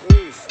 Terus.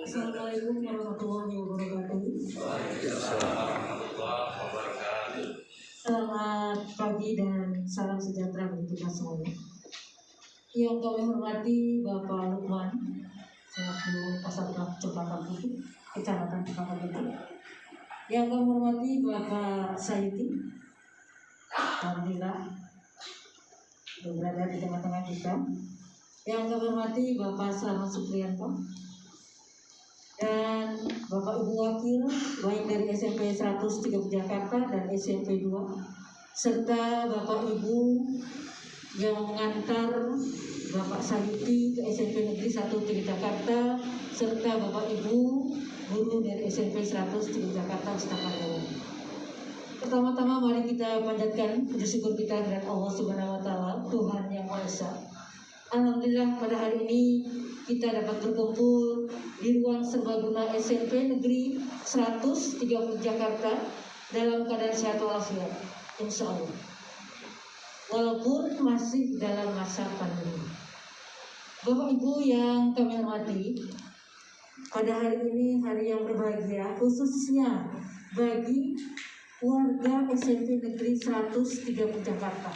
Assalamualaikum warahmatullahi wabarakatuh. Selamat pagi dan salam sejahtera bagi kita semuanya. Yang kami hormati Bapak Lukman selaku Kasatgas Cempaka Putih, Kecamatan Cempaka Putih. Yang kami hormati Bapak Sayuti, alhamdulillah berada di tengah-tengah kita. Yang kami hormati Bapak Selamat Supriyanto dan Bapak Ibu Wakil baik dari SMP 103 Jakarta dan SMP 2 serta Bapak Ibu yang mengantar Bapak Sayuti ke SMP Negeri 1 Jakarta serta Bapak Ibu guru dari SMP 103 Jakarta Ustakaryo. Pertama-tama mari kita panjatkan puji syukur kita kepada Allah Subhanahu wa taala, Tuhan yang Maha Esa. Alhamdulillah pada hari ini kita dapat berkumpul di ruang serbaguna SMP Negeri 130 Jakarta dalam keadaan sehat walafiat, insya Allah. Walaupun masih dalam masa pandemi. Bapak Ibu yang kami hormati, pada hari ini hari yang berbahagia khususnya bagi warga SMP Negeri 130 Jakarta.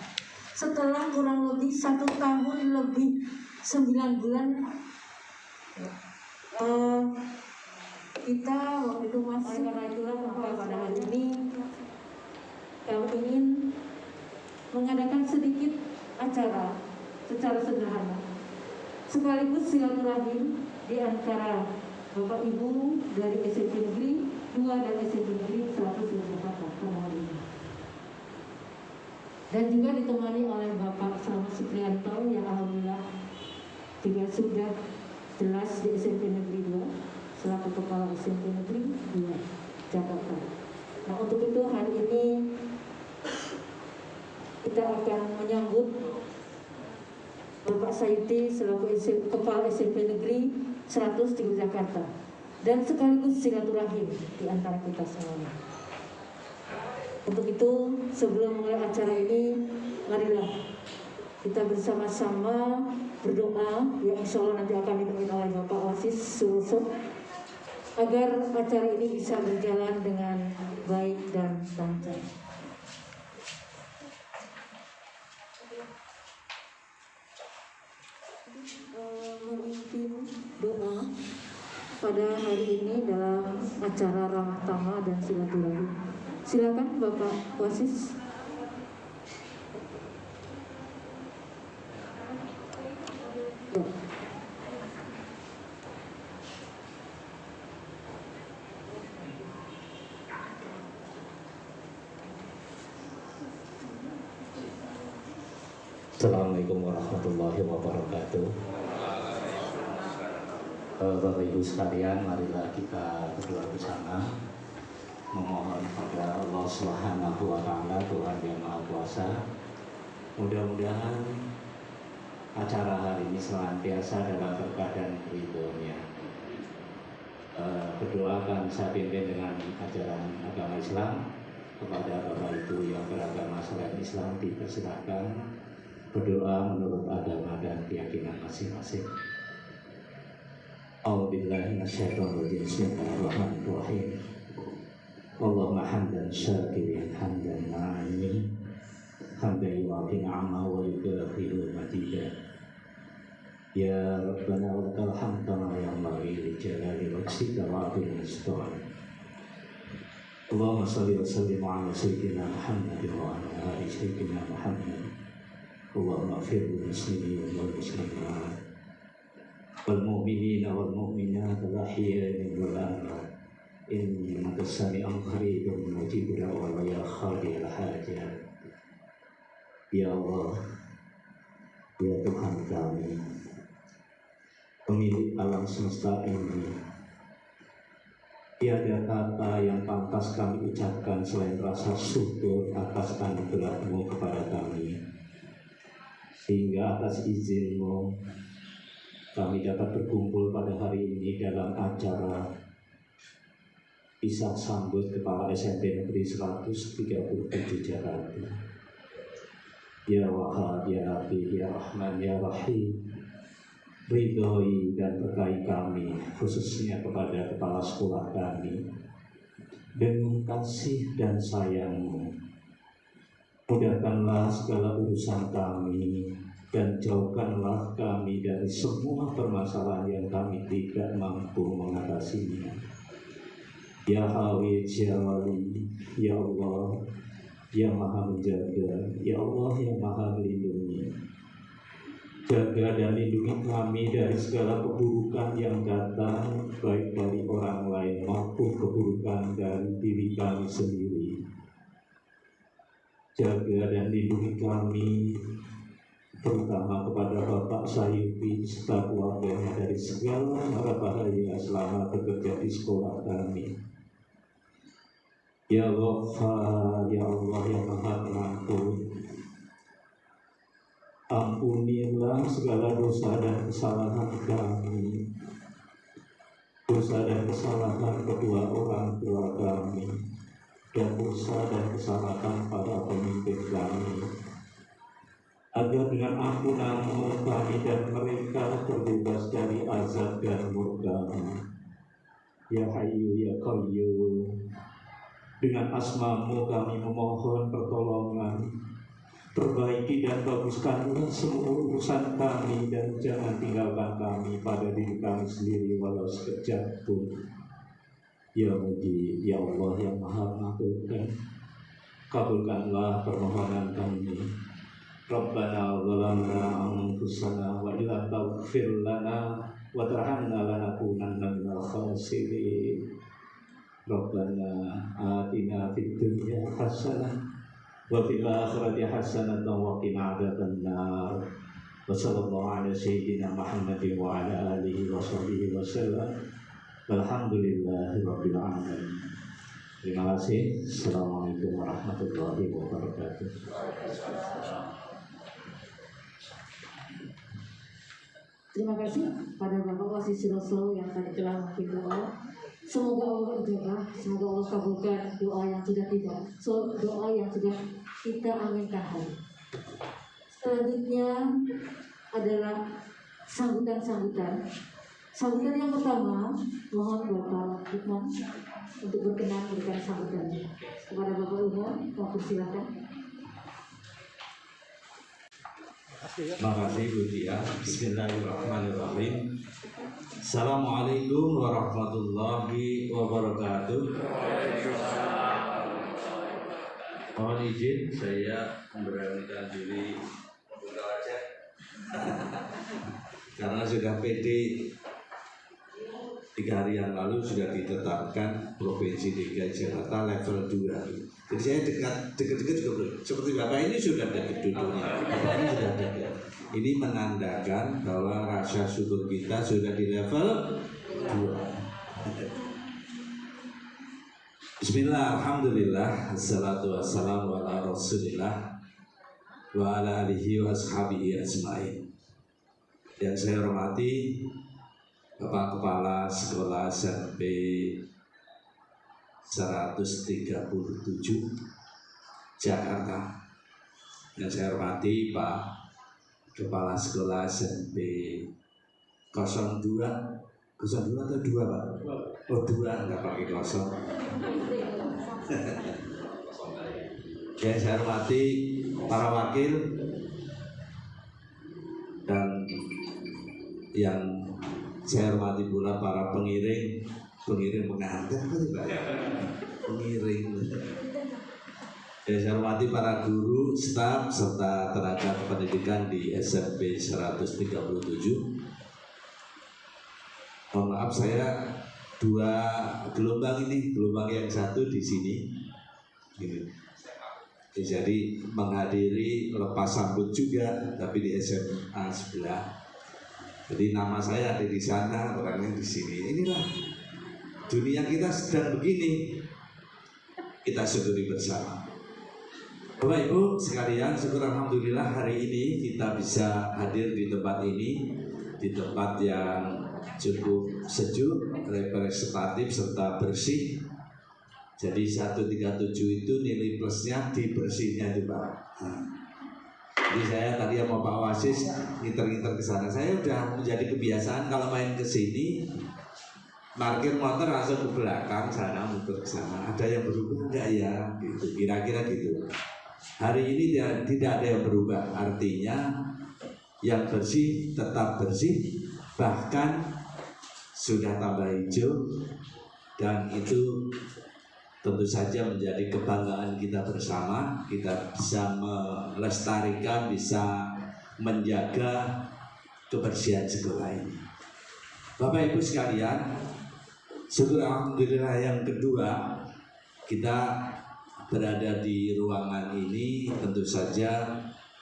Setelah kurang lebih 1 tahun lebih 9 bulan kita waktu itu masih, karena itulah maka pada hari ini kami ingin mengadakan sedikit acara secara sederhana sekaligus silaturahim di antara Bapak Ibu dari SMP Negeri 2 dan SMP Negeri 100 Jakarta pada hari ini. Dan juga ditemani oleh Bapak Selamat Supriyanto yang alhamdulillah juga sudah jelas di SMP Negeri 2 selaku Kepala SMP Negeri 2 Jakarta. Nah untuk itu hari ini kita akan menyambut Bapak Sayuti selaku Kepala SMP Negeri 100 di Jakarta dan sekaligus silaturahim di antara kita semuanya. Untuk itu sebelum mulai acara ini, marilah Kita bersama-sama berdoa yang insya Allah nanti akan dipimpin oleh Bapak Wasis Suroso agar acara ini bisa berjalan dengan baik dan lancar. Memimpin doa pada hari ini dalam acara ramah tamah dan silaturahmi. Silakan Bapak Wasis. Assalamualaikum warahmatullahi wabarakatuh. Bapak Ibu sekalian, marilah kita berdoa bersama memohon kepada Allah Subhanahu wa Ta'ala, Tuhan yang Maha Kuasa. Mudah-mudahan acara hari ini senantiasa dalam berkah dan ridho-Nya. Berdoa akan saya pimpin dengan ajaran agama Islam. Kepada Bapak Ibu yang beragama selain Islam dipersilakan berdoa menurut agama dan keyakinan masing-masing. A'udzubillahi minasyaitonir rajim. Bismillahirrahmanirrahim. Allahumma hamdan syakirin hamdan na'imin hamdan yu'afi ni'ama wa yukafiru matidah. Ya Rabbana wa lakal hamdu kama yanbaghi li jalali wajhika wa 'azimi sultanik. Allahumma shalli wa sallim ala sayyidina Muhammad wa ala ali sayyidina Muhammad. Allahumma ighfir lil muslimin wal muslimat wal mu'minina wal mu'minat al ahya'i wal amwat innaka sami'un qaribun mujibud da'wat ya khadiyal hajat. Ya Allah, ya Tuhan kami, pemilik alam semesta ini, tiada kata yang pantas kami ucapkan selain rasa syukur atas anugerah-Mu kepada kami, sehingga atas izin-Mu kami dapat berkumpul pada hari ini dalam acara Isah Sambut Kepala SMP Negeri 137 Jakarta. Ya Wahab, Ya Habib, Ya Rahman, Ya Rahim, ridhoi dan berkahi kami, khususnya kepada kepala sekolah kami, dengan kasih dan sayang-Mu. Mudahkanlah segala urusan kami dan jauhkanlah kami dari semua permasalahan yang kami tidak mampu mengatasinya. Ya Hawid, Ya Wali, Ya Allah, Ya Maha Menjaga, Ya Allah yang Maha Melindungi. Jaga dan lindungi kami dari segala keburukan yang datang, baik dari orang lain maupun keburukan dari diri kami sendiri. Jaga dan lindungi kami, terutama kepada Bapak Sayuti serta keluarganya dari segala mara bahaya selama bekerja di sekolah kami. Ya Ghaffar, Ya Allah yang Maha Pengampun, ampunilah segala dosa dan kesalahan kami, dosa dan kesalahan kedua orang tua kami, dan dosa dan kesalahan para pemimpin kami, agar dengan ampunan-Mu kami dan mereka terbebas dari azab dan murka-Mu. Ya Hayyu Ya Qayyum, dengan asma-Mu kami memohon pertolongan. Perbaiki dan baguskanlah semua urusan kami dan jangan tinggalkan kami pada diri kami sendiri walau sekejap pun. Ya Mujib, Ya Allah yang Maha Mengabulkan, kabulkanlah permohonan kami. Rabbana zalamna anfusana wa illa taghfir lana wa tarhamna lanakunanna minal khasirin. Rabbana atina fid dunya hasanah wa fil akhirati hasanatan wa qina adzabannar. Wa sallallahu ala sayyidina Muhammadin wa ala alihi wa sahbihi wa sallam. Walhamdulillahi rabbil alamin. Terima kasih. Assalamualaikum warahmatullahi wabarakatuh. Terima kasih pada Bapak Wasis Suroso yang tadi telah memimpin doa. Semoga Allah ijabah, semoga Allah kabulkan doa yang sudah kita aminkan hari. Selanjutnya selanjutnya adalah sambutan-sambutan. Sambutan yang pertama, mohon Bapak Lukman untuk berkenan memberikan sambutannya. Kepada Bapak Lukman, mohon silakan. Terima kasih Bu Tia. Bismillahirrahmanirrahim. Assalamualaikum warahmatullahi wabarakatuh. Mohon izin saya memberanikan diri membuka wajah karena sudah PD 3 hari yang lalu sudah ditetapkan Provinsi DKI Jakarta level 2. Jadi saya dekat-dekat juga belum. Seperti Bapak ini sudah dekat duduknya. Bapak ini sudah dekat. Ini menandakan bahwa rasa syukur kita sudah di level 2. Bismillah, alhamdulillah, assalatu wassalamu ala rasulillah wa ala alihi wa ashabihi ajma'in. Yang saya hormati Bapak Kepala Sekolah SMP 137 Jakarta. Yang saya hormati Pak Kepala Sekolah SMP 02 atau 2 Pak? Oh 2, nggak pakai kosong. Yang saya hormati para wakil dan yang saya hormati pula para pengiring pengantar, pengiring. Saya hormati para guru, staf, serta tenaga pendidikan di SMP 137. Mohon maaf, saya 2 gelombang ini, gelombang yang satu di sini. Jadi menghadiri lepas sambut juga, tapi di SMA sebelah. Jadi nama saya ada di sana, orangnya di sini. Inilah dunia kita sedang begini. Kita syukuri bersama. Bapak Ibu sekalian, syukur alhamdulillah hari ini kita bisa hadir di tempat ini, di tempat yang cukup sejuk, representatif serta bersih. Jadi 137 itu nilai plusnya di bersihnya itu Pak. Jadi saya tadi sama Pak Wasis ngiter-ngiter ke sana. Saya udah menjadi kebiasaan kalau main ke sini parkir motor langsung ke belakang sana, muter ke sana. Ada yang berubah enggak ya? Gitu, kira-kira gitu. Hari ini tidak ada yang berubah. Artinya yang bersih tetap bersih, bahkan sudah tambah hijau, dan itu tentu saja menjadi kebanggaan kita bersama. Kita bisa melestarikan, bisa menjaga kebersihan sekolah ini. Bapak Ibu sekalian, syukur alhamdulillah yang kedua, kita berada di ruangan ini, tentu saja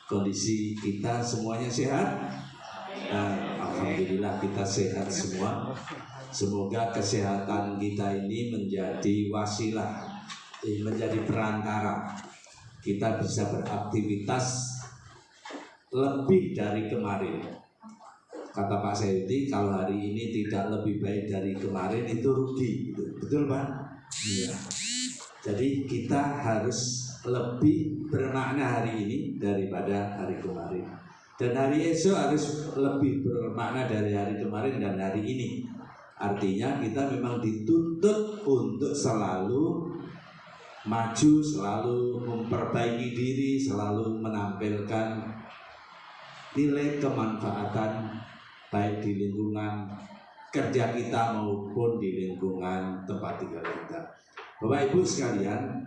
kondisi kita semuanya sehat. Dan alhamdulillah kita sehat semua. Semoga kesehatan kita ini menjadi wasilah, menjadi perantara kita bisa beraktivitas lebih dari kemarin. Kata Pak Sayuti, kalau hari ini tidak lebih baik dari kemarin itu rugi. Betul Pak? Iya. Jadi kita harus lebih bermakna hari ini daripada hari kemarin. Dan hari esok harus lebih bermakna dari hari kemarin dan hari ini. Artinya kita memang dituntut untuk selalu maju, selalu memperbaiki diri, selalu menampilkan nilai kemanfaatan baik di lingkungan kerja kita maupun di lingkungan tempat tinggal kita. Bapak Ibu sekalian,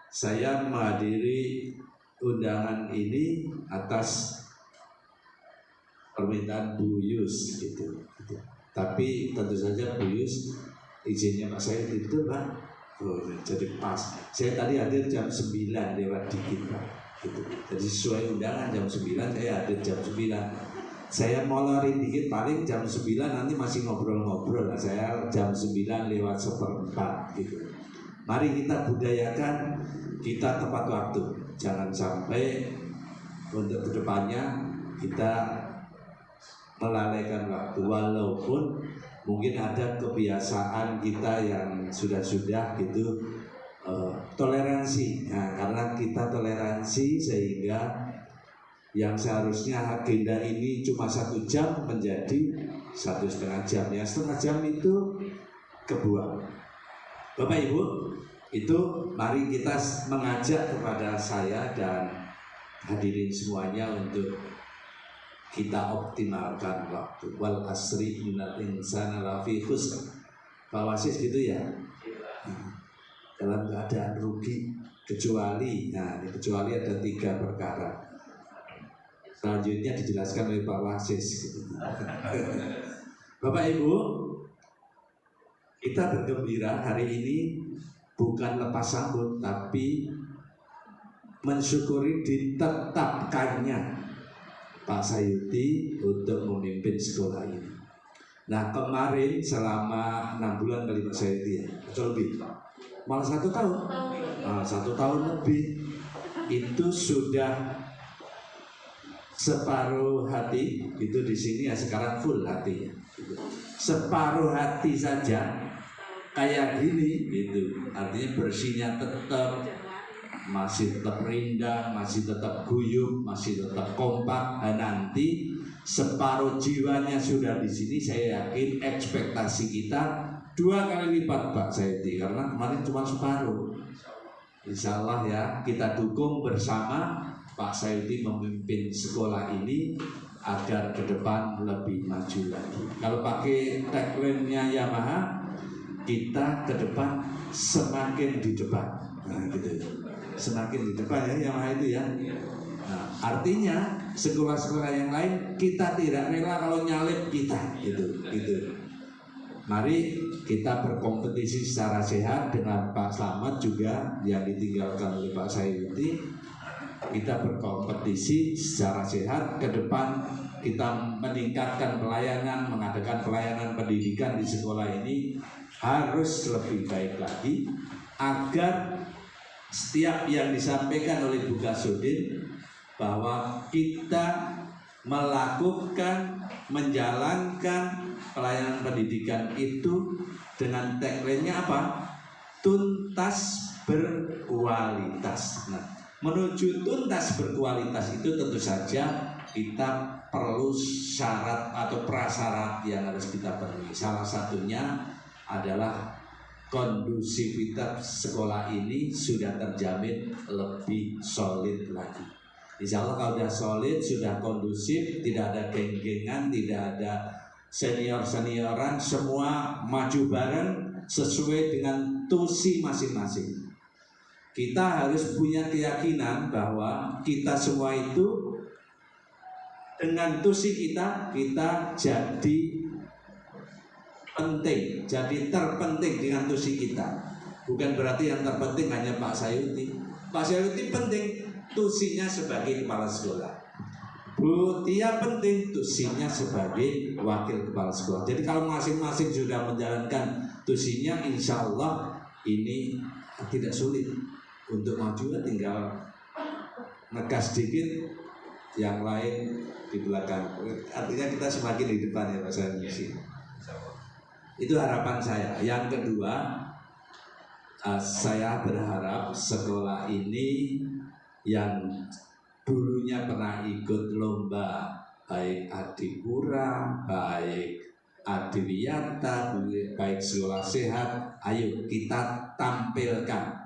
saya menghadiri undangan ini atas permintaan Bu Yus gitu. Tapi tentu saja Bu Yus izinnya Pak saya itu Pak. Oh, jadi pas. Saya tadi hadir jam 9 lewat dikit Pak. Gitu. Jadi sesuai undangan jam 9 saya hadir jam 9. Saya molorin dikit paling jam 9 nanti masih ngobrol-ngobrol. Nah, saya jam 9 lewat 1/4 gitu. Mari kita budayakan, kita tepat waktu. Jangan sampai untuk kedepannya kita melalaikan waktu, walaupun mungkin ada kebiasaan kita yang sudah gitu toleransi. Nah, karena kita toleransi sehingga yang seharusnya agenda ini cuma 1 jam menjadi 1,5 jam. Ya, 1/2 jam itu kebuang. Bapak Ibu, itu mari kita mengajak kepada saya dan hadirin semuanya untuk kita optimalkan waktu. Wal asri innal insana lafi khusr. Pak Wasis gitu ya. Dalam keadaan rugi kecuali ada 3 perkara. Selanjutnya dijelaskan oleh Pak Wasis. Bapak Ibu, kita bergembira hari ini bukan lepas sambut, tapi mensyukuri ditetapkannya Pak Sayuti untuk memimpin sekolah ini. Nah, kemarin selama 6 bulan kali Pak Sayuti ya, atau lebih, malah 1 tahun, 1 tahun lebih, itu sudah separuh hati. Itu di sini ya, sekarang full hatinya. Separuh hati saja kayak gini gitu, artinya bersihnya tetap, masih tetap rindang, masih tetap guyup, masih tetap kompak. Dan nanti separuh jiwanya sudah di sini, saya yakin ekspektasi kita 2 kali lipat Pak Sayuti, karena kemarin cuma separuh. Insya Allah ya, kita dukung bersama Pak Sayuti memimpin sekolah ini agar ke depan lebih maju lagi. Kalau pakai tagline-nya Yamaha, kita ke depan semakin di depan. Nah, gitu. Semakin di depan ya Yamaha itu ya. Nah, artinya sekolah-sekolah yang lain kita tidak rela kalau nyalip kita gitu. Mari kita berkompetisi secara sehat dengan Pak Slamet juga yang ditinggalkan oleh Pak Sayuti. Kita berkompetisi secara sehat ke depan, kita meningkatkan pelayanan, mengadakan pelayanan pendidikan di sekolah ini harus lebih baik lagi agar setiap yang disampaikan oleh Bu Kasudin bahwa kita melakukan, menjalankan pelayanan pendidikan itu dengan tagline-nya apa? Tuntas berkualitas. Nah, menuju tuntas berkualitas itu tentu saja kita perlu syarat atau prasyarat yang harus kita penuhi. Salah satunya adalah kondusivitas sekolah ini sudah terjamin lebih solid lagi. Insya Allah kalau sudah solid, sudah kondusif, tidak ada geng-gengan, tidak ada senior-senioran, semua maju bareng sesuai dengan tusi masing-masing. Kita harus punya keyakinan bahwa kita semua itu dengan tusi kita jadi penting, jadi terpenting dengan tusi kita. Bukan berarti yang terpenting hanya Pak Sayuti. Pak Sayuti penting, tusinya sebagai kepala sekolah. Bu Tia penting, tusinya sebagai wakil kepala sekolah. Jadi kalau masing-masing sudah menjalankan tusinya, insya Allah ini tidak sulit untuk maju, tinggal ngegas sedikit, yang lain di belakang. Artinya kita semakin di depan ya Pak Sayuti. Itu harapan saya. Yang kedua, saya berharap sekolah ini yang dulunya pernah ikut lomba, baik Adipura, baik Adiwiyata, baik sekolah sehat, ayo kita tampilkan.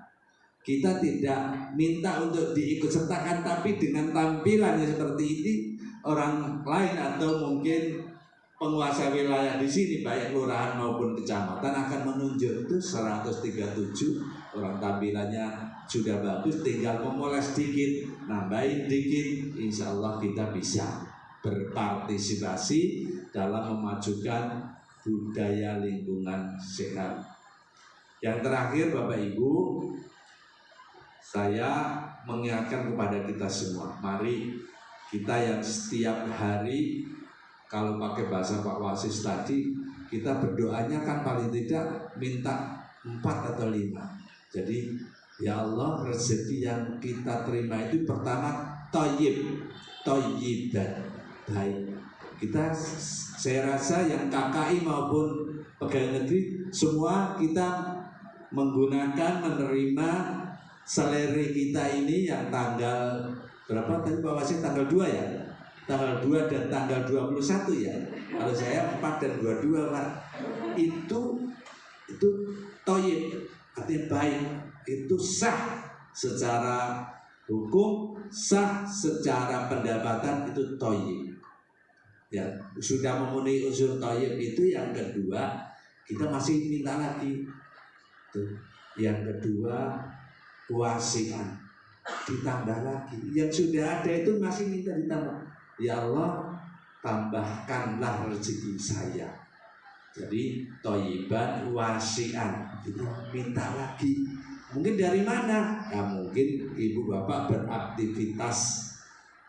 Kita tidak minta untuk diikutsertakan, tapi dengan tampilannya seperti ini, orang lain atau mungkin penguasa wilayah di sini baik kelurahan maupun kecamatan akan menunjuk. Itu 137 orang, tampilannya sudah bagus, tinggal memoles dikit, nambahin dikit, insya Allah kita bisa berpartisipasi dalam memajukan budaya lingkungan sehat. Yang terakhir Bapak Ibu, saya mengingatkan kepada kita semua, mari kita yang setiap hari, kalau pakai bahasa Pak Wasis tadi, kita berdoanya kan paling tidak minta 4 atau 5. Jadi ya Allah, rezeki yang kita terima itu pertama thayyib dan baik. Saya rasa yang KKI maupun pegawai negeri semua kita menerima salary kita ini yang tanggal berapa tadi Pak Wasit, tanggal 2 ya? Tanggal 2 dan tanggal 21 ya. Kalau saya 4 dan 22 Pak. Itu thayyib, artinya baik, itu sah secara hukum, sah secara pendapatan, itu thayyib. Ya, sudah memenuhi unsur thayyib itu. Yang kedua, kita masih minta lagi. Tuh. Yang kedua, wasi'an, ditambah lagi. Yang sudah ada itu masih minta ditambah. Ya Allah, tambahkanlah rezeki saya. Jadi thayyiban wasi'an, kita minta lagi. Mungkin dari mana? Ya mungkin ibu bapak beraktivitas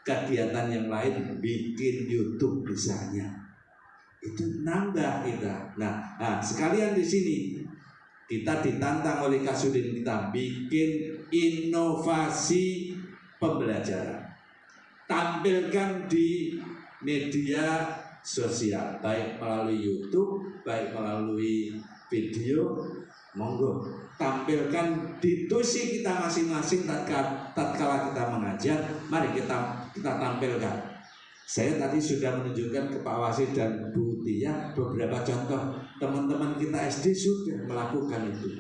kegiatan yang lain, bikin YouTube misalnya, itu nambah kita. Nah, sekalian di sini kita ditantang oleh Kasudin, kita bikin inovasi pembelajaran, tampilkan di media sosial, baik melalui YouTube, baik melalui video, monggo tampilkan di tusi kita masing-masing tatkala kita mengajar. Mari kita tampilkan. Saya tadi sudah menunjukkan ke Pak Wasit dan Bu Tia beberapa contoh, teman-teman kita SD sudah melakukan itu.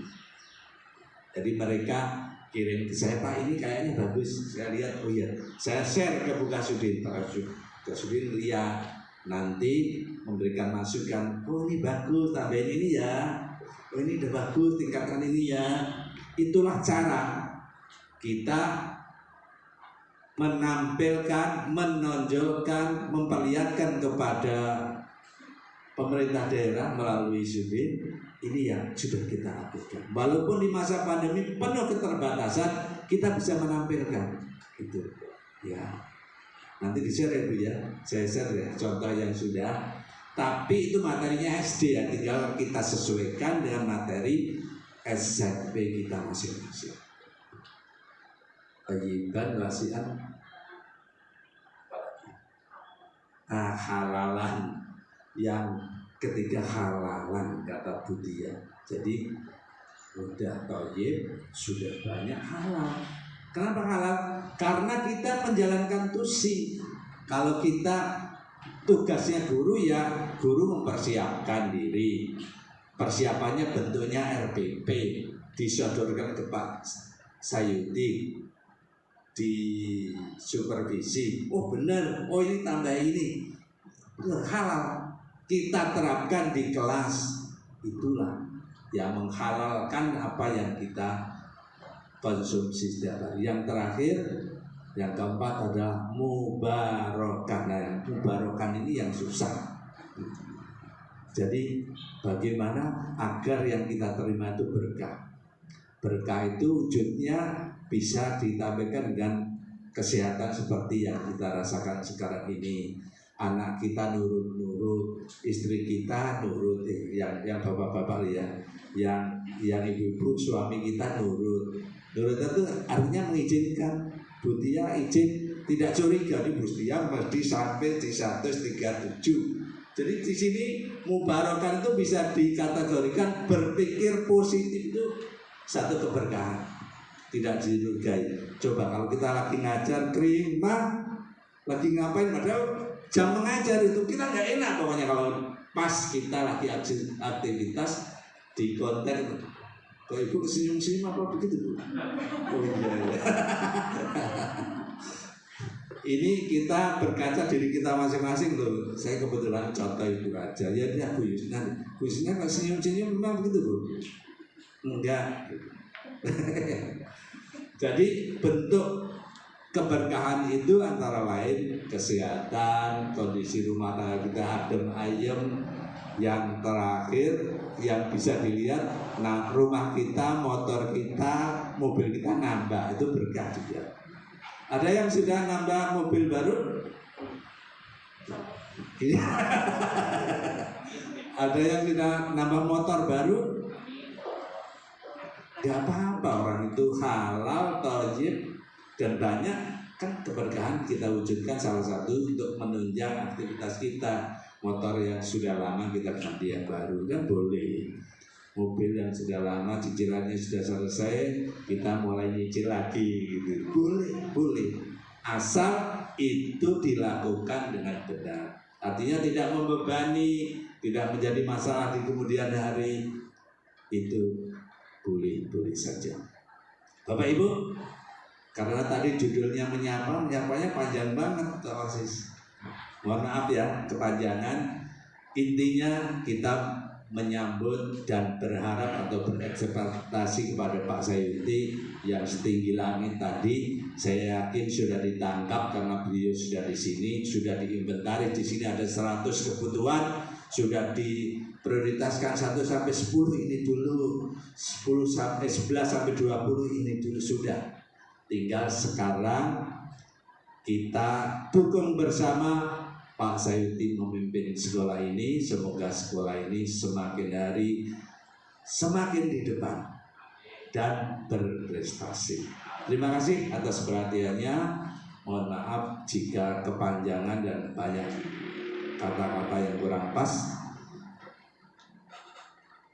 Jadi mereka kirim ke saya, Pak ini kayaknya bagus, saya lihat, oh iya, saya share ke Bu Kasudin. Pak Kasudin lihat, nanti memberikan masukan, oh ini bagus, tambahin ini ya, oh ini udah bagus, tingkatkan ini ya. Itulah cara kita menampilkan, menonjolkan, memperlihatkan kepada pemerintah daerah melalui Sudin, ini yang sudah kita lakukan. Walaupun di masa pandemi penuh keterbatasan, kita bisa menampilkan itu. Ya, nanti di-share ya Bu ya, saya share ya contoh yang sudah. Tapi itu materinya SD ya, tinggal kita sesuaikan dengan materi SMP kita masing-masing. Thayyiban wasi'an, halalan. Yang ketiga halalan, kata Budia. Jadi udah thayyib, sudah banyak halal. Kenapa halal? Karena kita menjalankan tusi. Kalau kita tugasnya guru, ya guru mempersiapkan diri. Persiapannya bentuknya RPP, disodorkan ke Pak Sayuti, di supervisi. Oh benar, oh ini tambah ini, halal. Kita terapkan di kelas. Itulah yang menghalalkan apa yang kita konsumsi setiap hari. Yang terakhir, yang keempat adalah mubarakah. Nah, mubarakah ini yang susah. Jadi bagaimana agar yang kita terima itu berkah. Berkah itu wujudnya bisa ditampilkan dengan kesehatan seperti yang kita rasakan sekarang ini. Anak kita nurut, istri kita nurut, yang bapak-bapak ya, yang ibu-ibu, suami kita nurut. Nurut itu artinya mengizinkan. Bu Tia izin, tidak curiga, di Bu Tia mesti sampai di 137. Jadi di sini mubarakah itu bisa dikategorikan berpikir positif, itu satu keberkahan, tidak dicurigai. Coba kalau kita lagi ngajar kerima, lagi ngapain, padahal jam mengajar itu kita nggak enak pokoknya kalau pas kita lagi aktivitas di konten. Kalau ibu senyum-senyum apa begitu Bu? Oh iya. Ini kita berkaca diri kita masing-masing loh. Saya kebetulan contoh ibu aja. Ya dia Bu Yusna. Bu Yusna kalau senyum-senyum memang begitu Bu? Enggak. Jadi bentuk keberkahan itu antara lain kesehatan, kondisi rumah tangga kita adem ayem. Yang terakhir yang bisa dilihat, nah rumah kita, motor kita, mobil kita nambah, itu berkah juga. Ada yang sudah nambah mobil baru? Ada yang sudah nambah motor baru? Gak apa-apa, orang itu halal, thayyib, dan banyak kan keberkahan kita wujudkan. Salah satu untuk menunjang aktivitas kita. Motor yang sudah lama kita ganti yang baru, kan boleh. Mobil yang sudah lama cicilannya sudah selesai, kita mulai nyicil lagi gitu. Boleh. asal itu dilakukan dengan benar. Artinya tidak membebani, tidak menjadi masalah di kemudian hari, itu boleh-boleh saja. Bapak Ibu, karena tadi judulnya menyapanya panjang banget, OSIS. Mohon maaf ya kepanjangan. Intinya kita menyambut dan berharap atau berekspektasi kepada Pak Sayuti yang setinggi langit tadi. Saya yakin sudah ditangkap karena beliau sudah di sini, sudah diinventaris. Di sini ada 100 kebutuhan, sudah diprioritaskan 1 sampai 10 ini dulu, 11 sampai 20 ini dulu sudah. Tinggal sekarang kita dukung bersama Pak Sayuti memimpin sekolah ini. Semoga sekolah ini semakin hari semakin di depan dan berprestasi. Terima kasih atas perhatiannya. Mohon maaf jika kepanjangan dan banyak kata-kata yang kurang pas.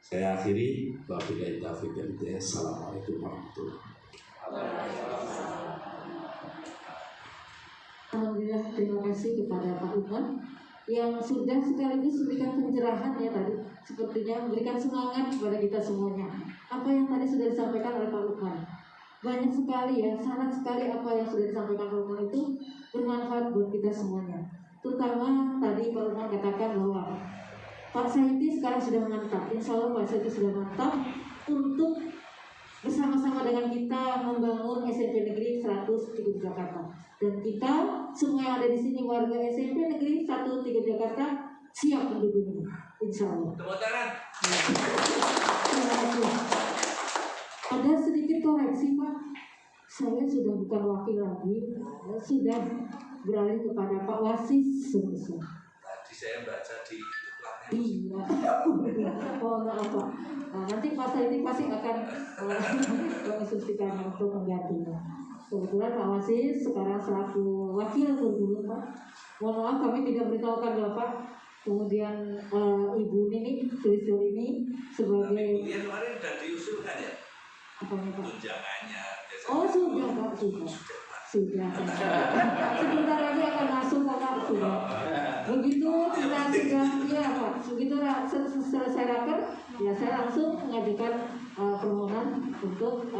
Saya akhiri. Wabillahi taufiq wal hidayah. Assalamualaikum warahmatullahi wabarakatuh. Alhamdulillah, terima kasih kepada Pak Umar yang sudah sekaligus memberikan pencerahan ya tadi, sepertinya memberikan semangat kepada kita semuanya. Apa yang tadi sudah disampaikan oleh Pak Umar, banyak sekali ya, sangat sekali apa yang sudah disampaikan Pak Umar itu bermanfaat buat kita semuanya. Terutama tadi Pak Umar katakan bahwa Pak Sayuti sekarang sudah mantap, insya Allah Pak Sayuti sudah mantap untuk bersama-sama dengan kita membangun SMP Negeri 103 Jakarta. Dan kita semua yang ada di sini warga SMP Negeri 103 Jakarta siap mendukungnya, insya Allah. Tepuk tangan. Terima kasih. Ada sedikit koreksi Pak, saya sudah bukan wakil lagi, sudah beralih kepada Pak Wasis sebesar. Tadi saya baca di Iya, mohon maaf Pak. Nanti Pak Sayuti pasti akan menginstruksikan untuk menggantinya. Kebetulan Pak Wasis sekarang selaku wakil guru Pak. Mohon maaf kami tidak beritahukan Bapak. Kemudian Ibu Nini Tulisur ini sebagai. kemudian kemarin sudah diusulkan ya? Apanya Pak? Tunjangannya. Oh sudah Pak, sudah. Sebentar lagi akan masuk Pak, sudah. Begitu kita sudah, ya Pak, begitu selesai raker, ya saya langsung mengajukan permohonan untuk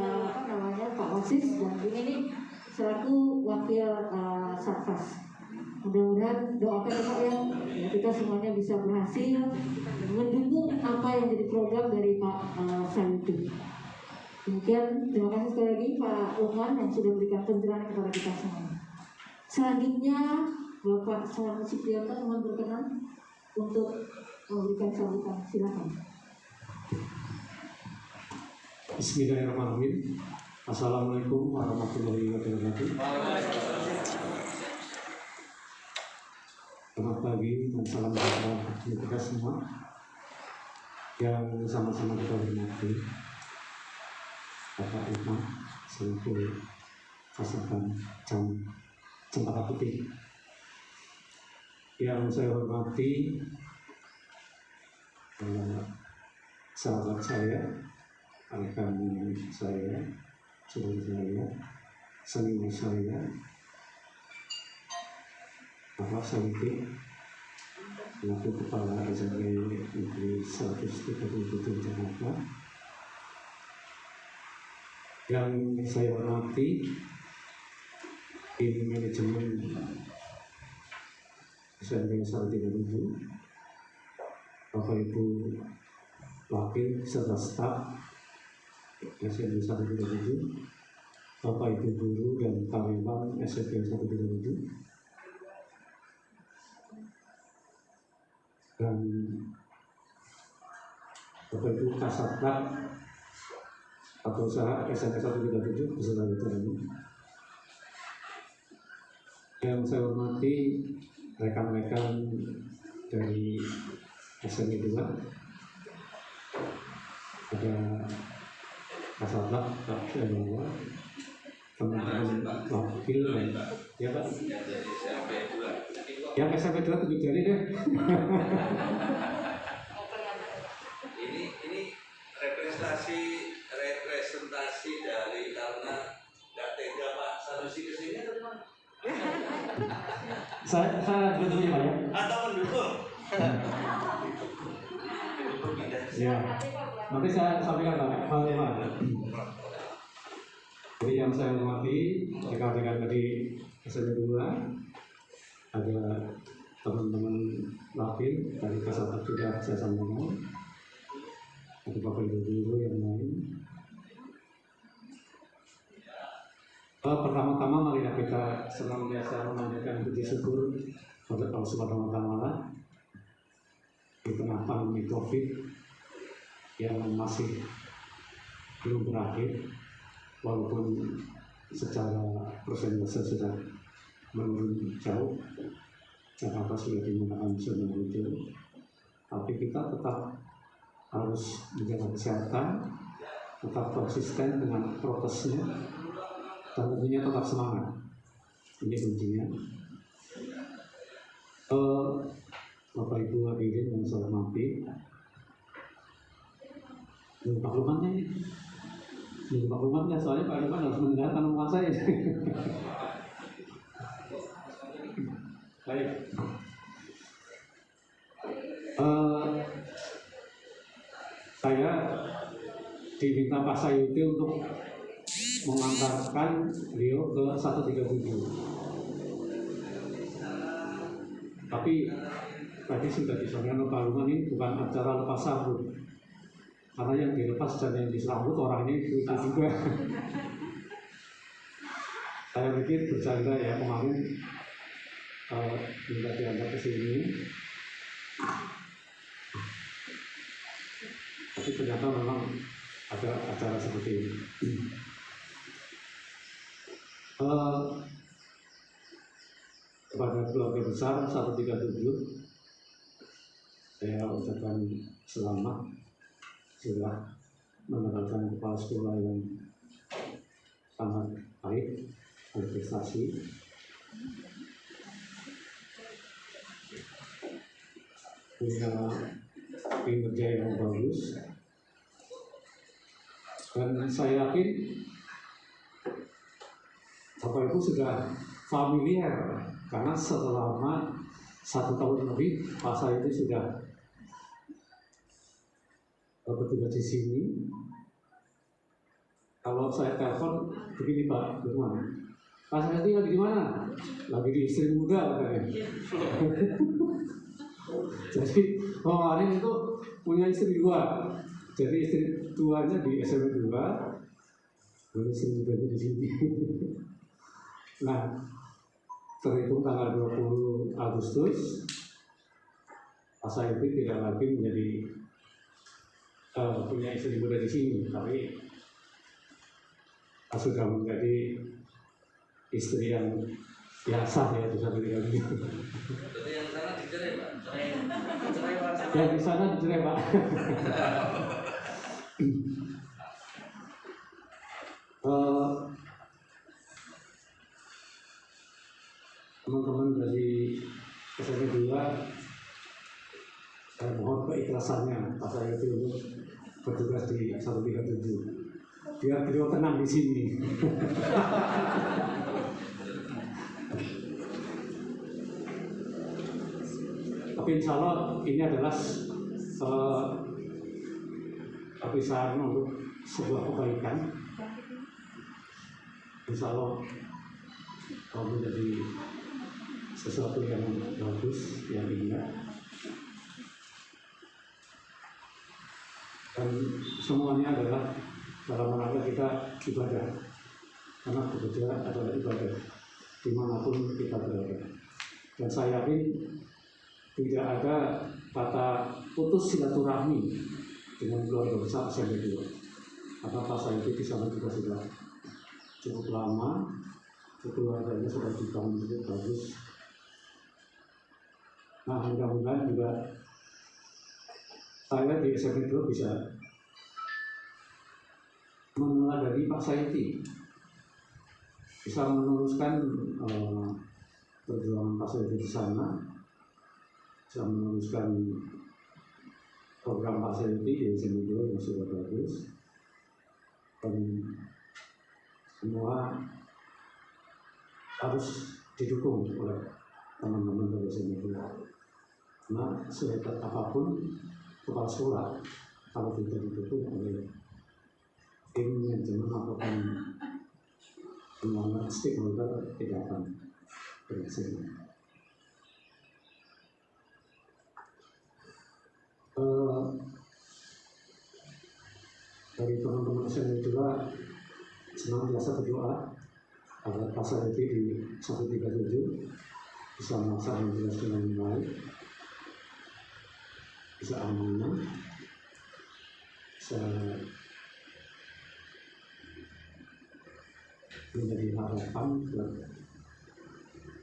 Pak Wasis dan ini selaku wakil Satgas. Mudah-mudahan doakan Pak ya, kita semuanya bisa berhasil mendukung apa yang jadi program dari Pak Sayuti. Demikian, terima kasih sekali lagi Pak Umar yang sudah memberikan pencerahan kepada kita semua. Selanjutnya Bapak Selamat Supriyanto mohon berkenan untuk memberikan sambutan. Silakan. Bismillahirrahmanirrahim. Assalamualaikum warahmatullahi wabarakatuh. Selamat pagi dan salam sejahtera bagi kita semua yang sama-sama kita hormati. Bapak Umar selaku Kasatan Cempaka Putih, yang saya hormati sahabat saya, rekan saya, saudara saya, senior saya, Bapak Sayuti, selaku Kepala SMP Negeri 137 Jakarta, yang saya hormati tim manajemen SMP 137, Bapak Ibu Wakil serta staf SMP 137, Bapak Ibu guru dan karyawan SMP 137, dan Bapak Ibu Kasatgas atau usaha SMP 137 beserta veteran. Yang saya hormati rekan-rekan dari SMP 2, ada Kasatgas, Pak Jawa, teman-teman wakil dan ya Pak. Yang SMP 2 tunjuk jari deh. Ini representasi dari karena nggak tega Pak Sanusi kesini teman. saya dulu ya Pak ya. Atau mendukung. Ya, nanti saya sampaikan Pak bagaimana. Jadi yang saya hormati rekan-rekan dari SMP 2, ada teman-teman wakil dari Kasat sudah saya sampaikan, ada Bapak Ibu yang lain. Pertama-tama marilah kita senantiasa memanjatkan puji syukur kepada Allah Subhanahu wa Ta'ala di tengah pandemi Covid yang masih belum berakhir, walaupun secara persentase sudah menurun jauh. Jakarta sudah digunakan zona hijau, tapi kita tetap harus menjaga kesehatan, tetap konsisten dengan prokesnya, dan tentunya tetap semangat. Ini kuncinya. Bapak Ibu hadirin yang saya hormati, maklumannya ini maklumannya, soalnya Pak Irfan harus mendengarkan omongan saya. Baik. Saya diminta Pak Sayuti untuk mengantarkan beliau ke 137. Tapi tadi sudah disampaikan Pak Luman, ini bukan acara lepas sambut, karena yang dilepas dan yang disambut orangnya itu juga. Saya pikir bercanda ya kemarin, minta diantar ke sini, tapi ternyata memang ada acara seperti ini. Kepada keluarga besar 137, saya ucapkan selamat sudah mendapatkan kepala sekolah yang sangat baik, berprestasi. Punya kinerja yang bagus, dan saya yakin Bapak Ibu sudah familiar karena selama 1 tahun lebih Pak saya itu sudah bertugas di sini. Kalau saya telepon begini, Pak, gimana? Pak saya itu lagi di mana? Lagi di istri muda katanya. Jadi kemarin itu punya istri 2. Jadi istri tuanya di SMP 2, dan istri mudanya di sini. Nah, terhitung tanggal 20 Agustus, Pak Sayuti tidak lagi menjadi punya istri muda di sini, tapi sudah menjadi istri yang biasa ya, bisa dibilang gitu. Yang sana dicerai, Pak. Yang di sana dicerai, Pak. Teman-teman dari SMP 2, saya mohon keikhlasannya Pak Sayuti untuk bertugas di 137, biar beliau tenang di sini. Tapi insya Allah ini adalah perpisahan untuk sebuah kebaikan. Insya Allah menjadi sesuatu yang bagus, yang indah, dan semuanya adalah dalam rangka kita ibadah, karena bekerja adalah ibadah dimanapun kita berada. Dan saya yakin tidak ada kata putus silaturahmi dengan keluarga besar SMP 2, karena Pak Sayuti di sana juga sudah cukup lama, keluarganya sudah dibangun cukup bagus. Nah, mudah-mudahan juga saya di SMP 2 bisa meneladani Pak Sayuti, bisa meneruskan perjuangan Pak Sayuti di sana, bisa meneruskan program Pak Sayuti di SMP 2 yang sudah bagus, dan semua harus didukung oleh teman-teman dari sini juga. Karena sehebat apapun kepala sekolah, kalau tidak didukung oleh tim manajemen ataupun semua stakeholder tidak akan berhasil. Dari teman-teman SMA juga senang biasa berdoa agar pasal itu di 137 bisa melaksanakan tugas dengan baik, bisa amanah, bisa menjadi harapan buat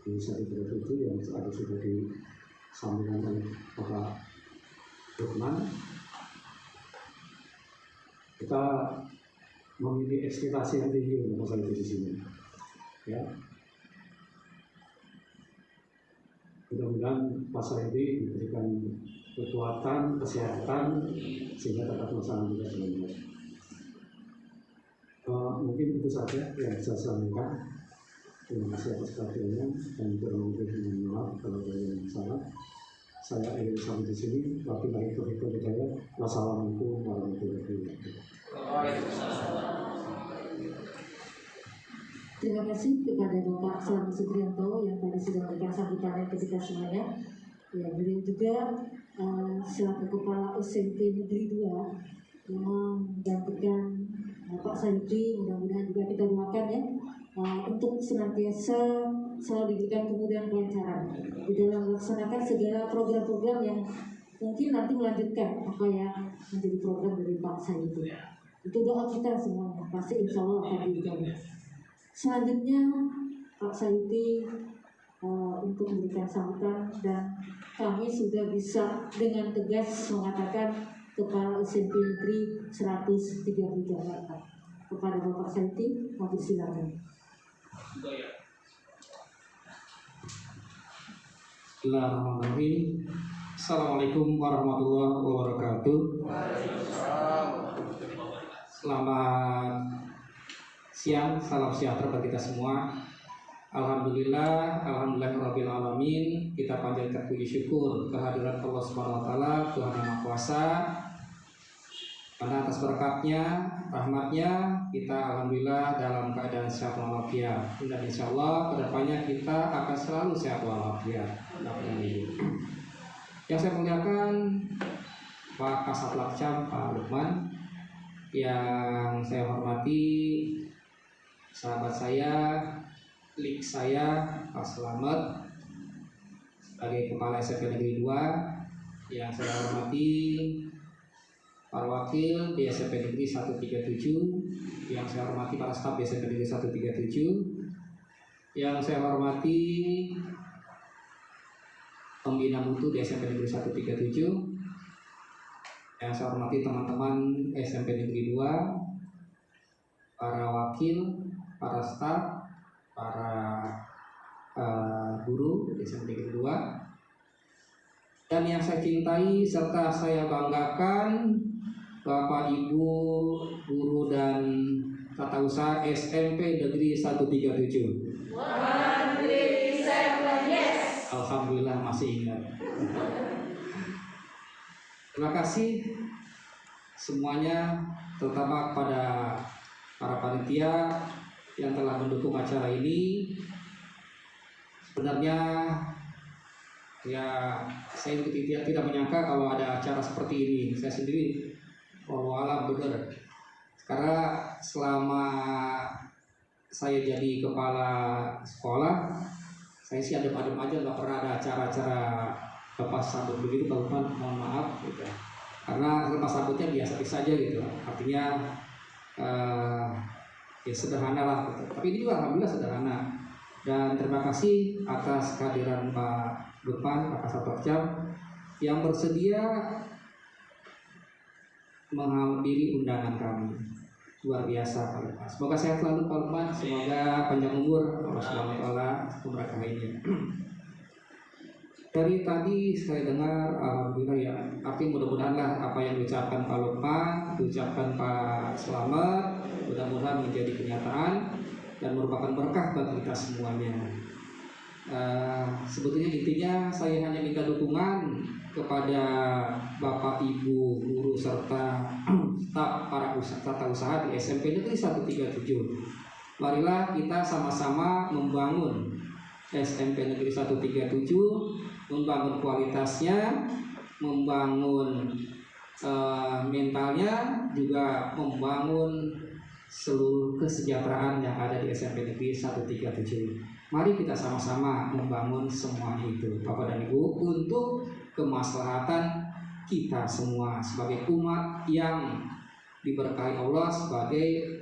di 137 yang sudah disampaikan oleh Bapak Lukman. Kita memiliki ekspektasi yang tinggi untuk masalah itu di sini, ya. Mudah-mudahan pasal ini diberikan kekuatan, kesehatan sehingga dapat melaksanakan tugas dengan baik. Mungkin itu saja yang bisa saya sampaikan. Terima kasih atas perhatiannya dan mohon maaf kalau ada yang salah. Saya ingin sampai di sini. Wabillahi taufiq wal hidayah. Wassalamualaikum warahmatullahi wabarakatuh. Terima kasih kepada Bapak Selamat Supriyanto yang tadi sudah memberikan sambutannya ketika semuanya. Ya, beliau juga selaku Kepala SMP Negeri 2 yang menggantikan Bapak Sayuti. Mudah-mudahan juga kita doakan ya untuk senantiasa selalu diberikan kemudahan kelancaran di dalam melaksanakan segala program-program yang mungkin nanti melanjutkan apa yang menjadi program dari Pak Sayuti. Itu doa kita semuanya, pasti insya Allah akan dijawab. Selanjutnya Pak Sayuti untuk memberikan sambutan, dan kami sudah bisa dengan tegas mengatakan Kepala SMP Negeri 130 Jakarta. Kepada Bapak Sayuti, kami silakan. Bismillahirrahmanirrahim. Assalamualaikum warahmatullahi wabarakatuh. Selamat siang, salam sejahtera bagi kita semua. Alhamdulillahirabbil alamin. Kita panjatkan puji syukur kehadiran Allah Subhanahu wa taala, Tuhan Yang Maha Kuasa. Karena atas berkatnya, rahmatnya, kita alhamdulillah dalam keadaan sehat walafiat. Dan insya Allah kedepannya kita akan selalu sehat walafiat. Yang saya muliakan Pak Kasat Lakcam, Pak Lukman. Yang saya hormati sahabat saya, klik saya, Pak Selamat sebagai Kepala SMP Negeri 2. Yang saya hormati para wakil di SMP Negeri 137, yang saya hormati para staf di SMP Negeri 137, yang saya hormati pembina mutu di SMP Negeri 137, yang saya hormati teman-teman SMP Negeri 2, para wakil, para staf, para guru di SMP Negeri 2, dan yang saya cintai serta saya banggakan, Bapak Ibu guru dan tata usaha SMP Negeri 137. 137, yes. Alhamdulillah masih ingat. Terima kasih semuanya, terutama kepada para panitia yang telah mendukung acara ini. Sebenarnya ya saya tidak menyangka kalau ada acara seperti ini. Saya sendiri wallahualam benar, karena selama saya jadi kepala sekolah, saya sih adem-adem aja, nggak pernah ada acara-acara lepas sambut begitu. Teman-teman mohon maaf gitu, karena lepas sambutnya biasa-biasa aja gitu, artinya ya sederhana lah gitu. Tapi ini juga alhamdulillah sederhana, dan terima kasih atas kehadiran Pak Lukman, Pak Kasat Lakcam yang bersedia menghadiri undangan kami. Luar biasa Pak Lukman. Semoga sehat selalu Pak Lukman, semoga panjang umur Allah Subhanahu wa taala memberkahinya. Dari tadi saya dengar alhamdulillah ya, artinya mudah-mudahanlah apa yang diucapkan Pak Lukman, diucapkan Pak Selamat, mudah-mudahan menjadi kenyataan dan merupakan berkah bagi kita semuanya. Sebetulnya intinya saya hanya minta dukungan kepada Bapak Ibu guru serta staf para tata usaha di SMP Negeri 137. Marilah kita sama-sama membangun SMP Negeri 137, membangun kualitasnya, membangun mentalnya, juga membangun seluruh kesejahteraan yang ada di SMP Negeri 137. Mari kita sama-sama membangun semua itu, Bapak dan Ibu, untuk kemaslahatan kita semua sebagai umat yang diberkahi Allah sebagai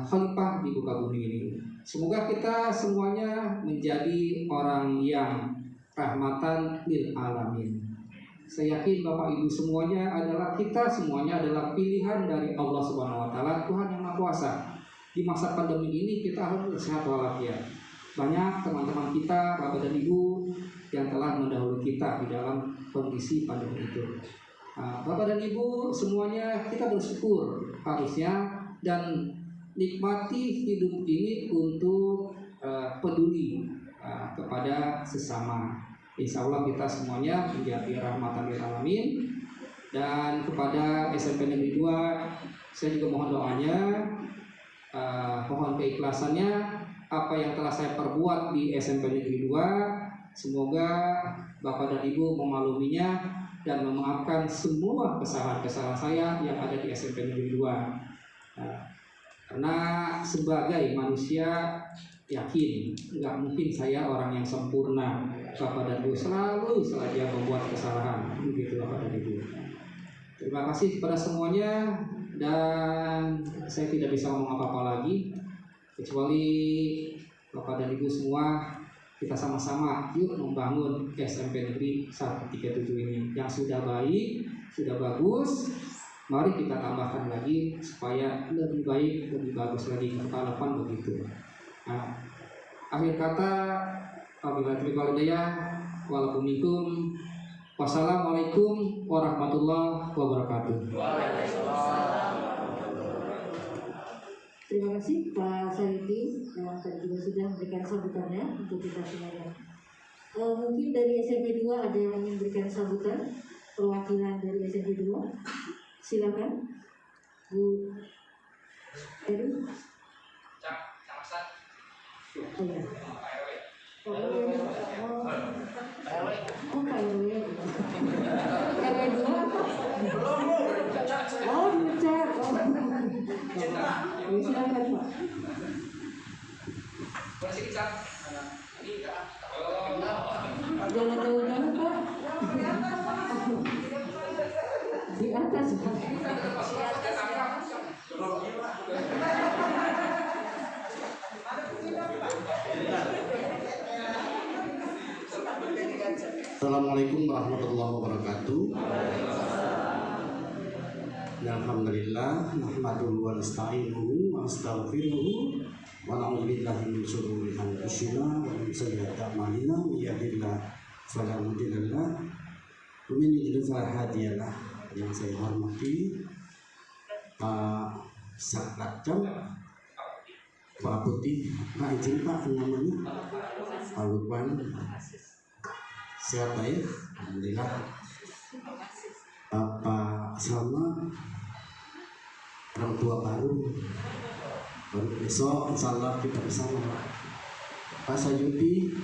khalifah di muka bumi ini. Semoga kita semuanya menjadi orang yang rahmatan lil alamin. Saya yakin Bapak Ibu semuanya adalah, kita semuanya adalah pilihan dari Allah Subhanahu wa taala, Tuhan yang Maha Kuasa. Di masa pandemi ini kita harus sehat walafiat. Banyak teman-teman kita, Bapak dan Ibu, yang telah mendahului kita di dalam kondisi pandemi itu. Bapak dan Ibu semuanya, kita bersyukur harusnya dan nikmati hidup ini untuk peduli kepada sesama. Insya Allah kita semuanya menjadi rahmatan lil alamin. Dan kepada SMP Negeri 2, saya juga mohon doanya, mohon keikhlasannya, apa yang telah saya perbuat di SMP Negeri 2, semoga Bapak dan Ibu memakluminya dan memaafkan semua kesalahan-kesalahan saya yang ada di SMP Negeri 2. Karena sebagai manusia, yakin nggak mungkin saya orang yang sempurna. Bapak dan Ibu selalu saja membuat kesalahan, begitu Bapak dan Ibu. Terima kasih kepada semuanya, dan saya tidak bisa ngomong apa-apa lagi kecuali Bapak dan Ibu semua, kita sama-sama yuk membangun SMP Negeri 137 ini yang sudah baik, sudah bagus. Mari kita tambahkan lagi supaya lebih baik, lebih bagus lagi ke depan begitu. Nah, akhir kata, wabillahi taufiq walakum minkum. Wassalamualaikum warahmatullahi wabarakatuh. Terima kasih Pak Sayuti yang tadi juga sudah memberikan sambutannya untuk kita semuanya. Mungkin dari SMP 2 ada yang ingin memberikan sambutan, perwakilan dari SMP 2. Silakan Bu Eri. Oh ya. Pak RW. RW 2 apa? Oh, dipecat. Oh, silakan Pak. Jangan jauh-jauh Pak. Di atas Pak. Assalamualaikum warahmatullahi wabarakatuh. Alhamdulillah, nahmaduhu wa nasta'inuhu wa nastaghfiruhu wa na'udzu billahi min shururi anfusina wa min sayyiati a'malina, may yahdihillahu fala mudilla lahu wa man yudlil fala hadiya lahu. Yang saya hormati Pak Satlakcam, Pak Putih, Pak izin Pak namanya Pak Lukman. Sehat ya, alhamdulillah. Bapak Salma, orang tua baru besok insya Allah kita bersama. Pak Sayuti,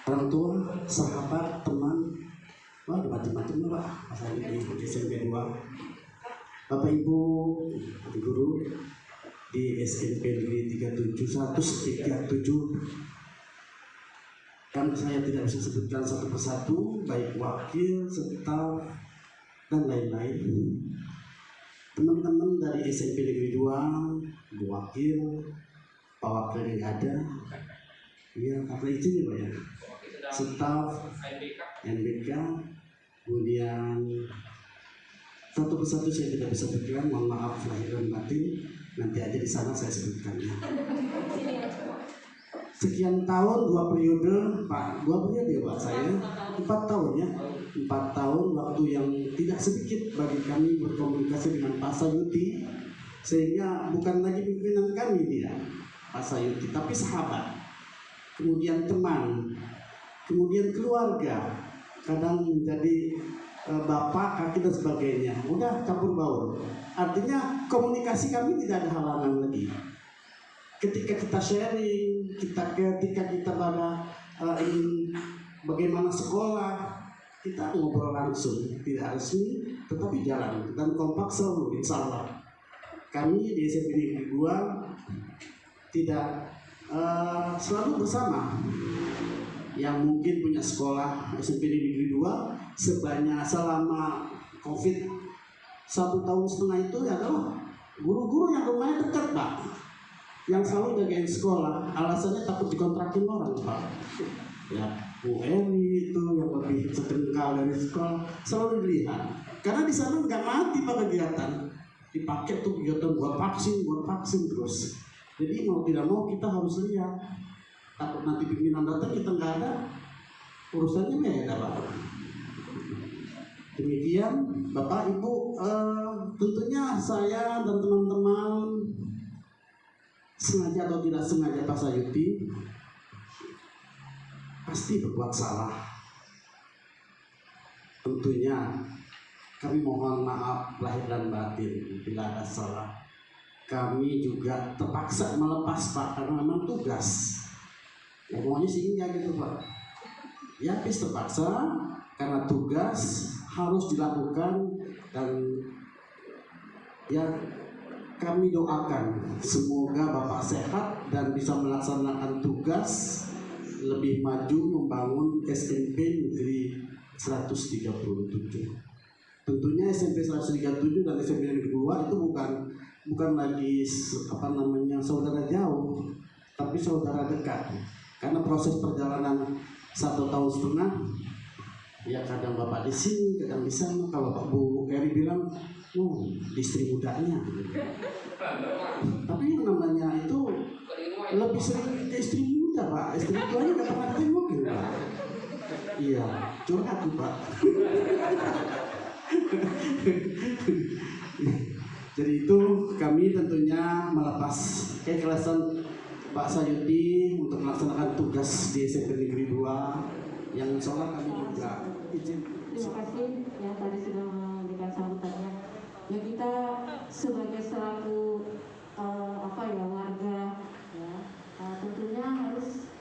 orang tua, sahabat, teman, wah macam-macam Pak. Pak Sayuti di SMP 2. Bapak Ibu guru di SMP Negeri 137, kan saya tidak bisa sebutkan satu persatu, baik wakil, staf, dan lain-lain. Teman-teman dari SMP Negeri 2, Bu Wakil, Pak Wakil yang ada, ya apa izin ya Pak ya, staf, NBK, kemudian satu persatu saya tidak bisa sebutkan, mohon maaf lahir dan batin, nanti aja di sana saya sebutkannya. Sekian tahun, 2 periode, Pak, 2 periode ya Pak saya, 4 tahun ya, 4 tahun waktu yang tidak sedikit bagi kami berkomunikasi dengan Pak Sayuti, sehingga bukan lagi pimpinan kami dia, Pak Sayuti, tapi sahabat, kemudian teman, kemudian keluarga, kadang menjadi bapak, kaki dan sebagainya. Udah campur baur. Artinya komunikasi kami tidak ada halangan lagi. Ketika kita sharing, ketika kita ingin bagaimana sekolah, kita ngobrol langsung, tidak resmi, tetapi jalan dan kompak selalu, insya Allah. Kami di SMP Negeri 2 tidak selalu bersama. Yang mungkin punya sekolah SMP Negeri 2 selama COVID 1,5 tahun itu adalah guru-guru yang rumahnya dekat, Pak, yang selalu jagain sekolah. Alasannya takut dikontrakin orang, Pak. Ya, Bu Eri itu yang lebih setengkal dari sekolah selalu dilihat. Karena di sana nggak mati Pak kegiatan, dipakai tuh kegiatan buat vaksin terus. Jadi mau tidak mau kita harus lihat. Takut nanti pimpinan datang kita nggak ada, urusannya beda, Pak. Demikian Bapak Ibu, tentunya saya dan teman-teman sengaja atau tidak sengaja Pak Sayuti pasti berbuat salah. Tentunya kami mohon maaf lahir dan batin bila ada salah. Kami juga terpaksa melepas, Pak, karena memang tugas. Ngomongnya sih enggak gitu, Pak. Ya, habis terpaksa karena tugas harus dilakukan. Dan ya, kami doakan semoga Bapak sehat dan bisa melaksanakan tugas lebih maju membangun SMP Negeri 137. Tentunya SMP 137 dan SMP Negeri 2 itu bukan lagi saudara jauh, tapi saudara dekat. Karena proses perjalanan 1,5 tahun, ya kadang Bapak di sini, kadang di sana. Kalau Pak Bu Eri bilang, di istri mudanya. Tapi yang namanya itu lebih sering ke istri muda, Pak. Istri tuanya nggak pernah tengokin, Pak. Iya, curhat tuh, Pak. Jadi itu kami tentunya melepas keikhlasan Pak Sayuti untuk melaksanakan tugas di SMP Negeri 2 yang insya Allah kami juga izin. Terima kasih yang tadi sudah memberikan sambutannya. Ya, kita sebagai selaku warga, ya, tentunya harus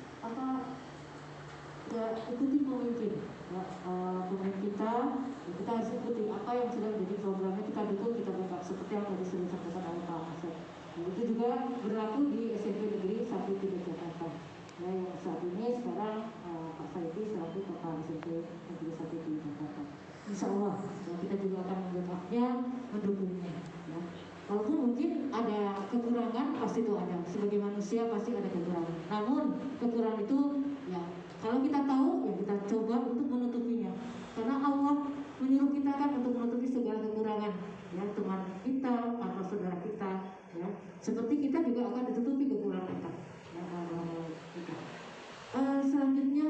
ikuti pemimpin. Ya, pemimpin kita harus ikuti apa yang sudah menjadi programnya, kita dukung, kita backup seperti yang tadi sudah disampaikan oleh Pak Asep. Itu juga berlaku di SMP Negeri 1 Jakarta. Ya, yang saat ini sekarang Pak Sayuti selaku Kepala SMP Negeri 1 Jakarta. Insya Allah ya, kita juga akan membackupnya, mendukungnya. Ya. Walaupun mungkin ada kekurangan, pasti itu ada. Sebagai manusia pasti ada kekurangan. Namun kekurangan itu ya kalau kita tahu ya kita coba untuk menutupinya. Karena Allah menyuruh kita kan untuk menutupi segala kekurangan. Ya, teman kita atau saudara kita. Ya, seperti kita juga akan ditutupi kekurangan kita. Ya, selanjutnya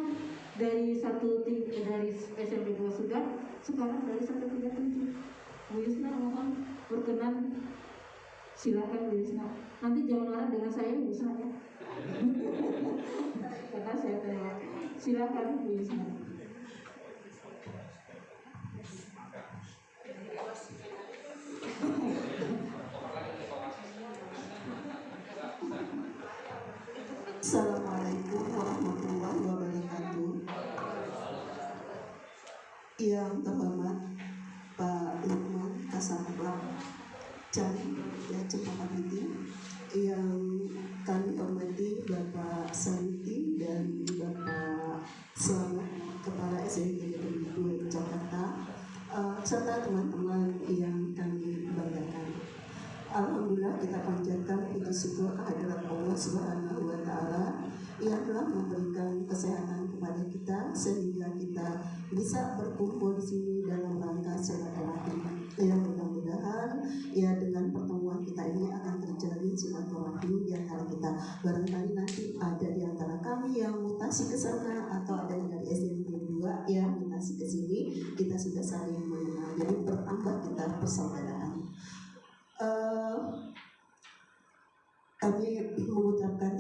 dari SMP 2 sudah, sekarang dari 137. Bu Yusna mohon berkenan, silakan Bu Yusna. Nanti jangan marah dengan saya Bu Yusna ya. Karena saya terima. Silakan Bu Yusna. Assalamualaikum warahmatullahi wabarakatuh. Yang terhormat Pak Lukman Kasatpam Cam ya Cempaka Putih, yang kami hormati Bapak Sayuti dan Bapak Selamat Kepala SMP Negeri 2 Jakarta, serta teman-teman yang kami banggakan. Alhamdulillah kita panjatkan puji syukur kehadirat Allah Subhanahu wa Ta'ala yang telah memberikan kesehatan kepada kita sehingga kita bisa berkumpul di sini dalam rangka silaturahim. Ya, mudah-mudahan ya dengan pertemuan kita ini akan terjalin silaturahim di antara kita. Barangkali nanti ada di antara kami yang mutasi ke sana atau ada yang dari SMP 2 yang mutasi ke sini, kita sudah saling mengenal. Jadi bertambah kita persaudaraan. Kami mengucapkan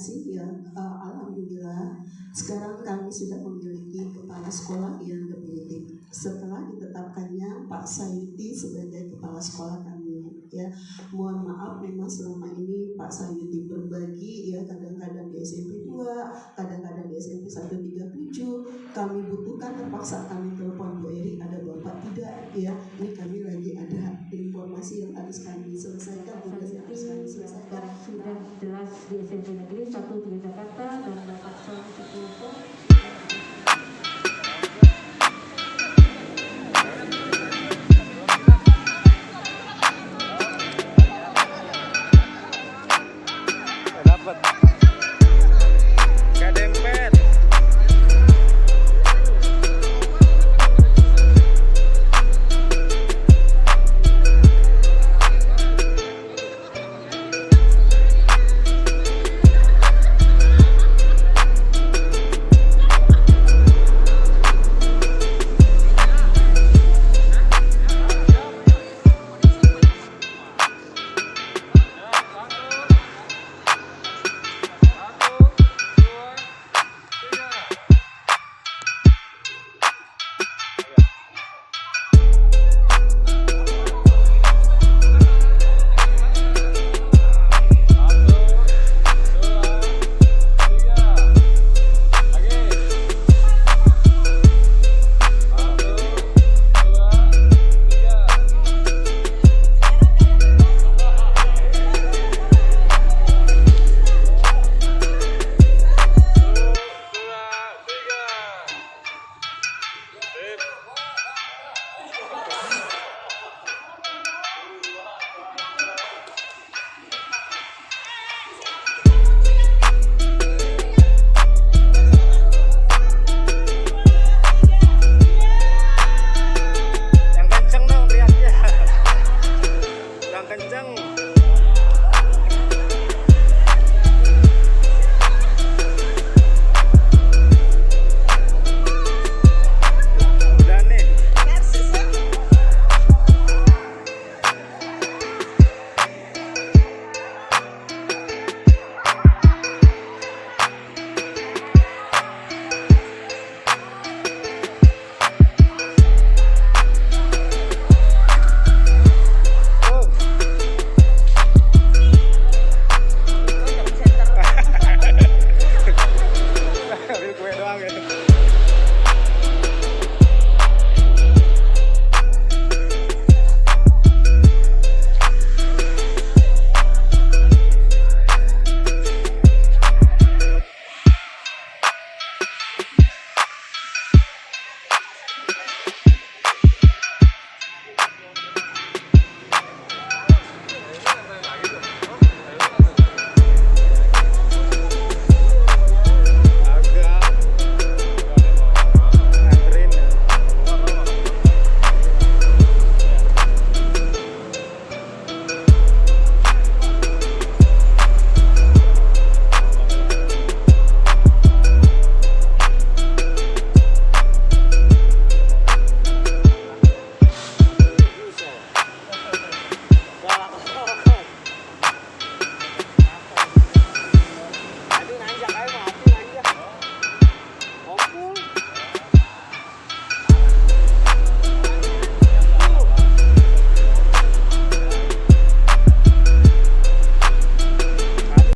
kasih ya, alhamdulillah sekarang kami sudah memiliki kepala sekolah yang definitif setelah ditetapkannya Pak Sayuti sebagai kepala sekolah kami ya. Mohon maaf memang selama ini Pak Sayuti berbagi ya, kadang-kadang di SMP 2, kadang-kadang di SMP 137 kami butuhkan, terpaksa kami telepon Bu Eri, ada Bapak tidak ya, ini kami lagi ada informasi yang harus kami selesaikan, tugas yang harus kami selesaikan. Sudah jelas di SMP Negeri 1 3 Jakarta dan Bapak Sony Sukulto. Dapat. Gak dempet. Kue doang ya.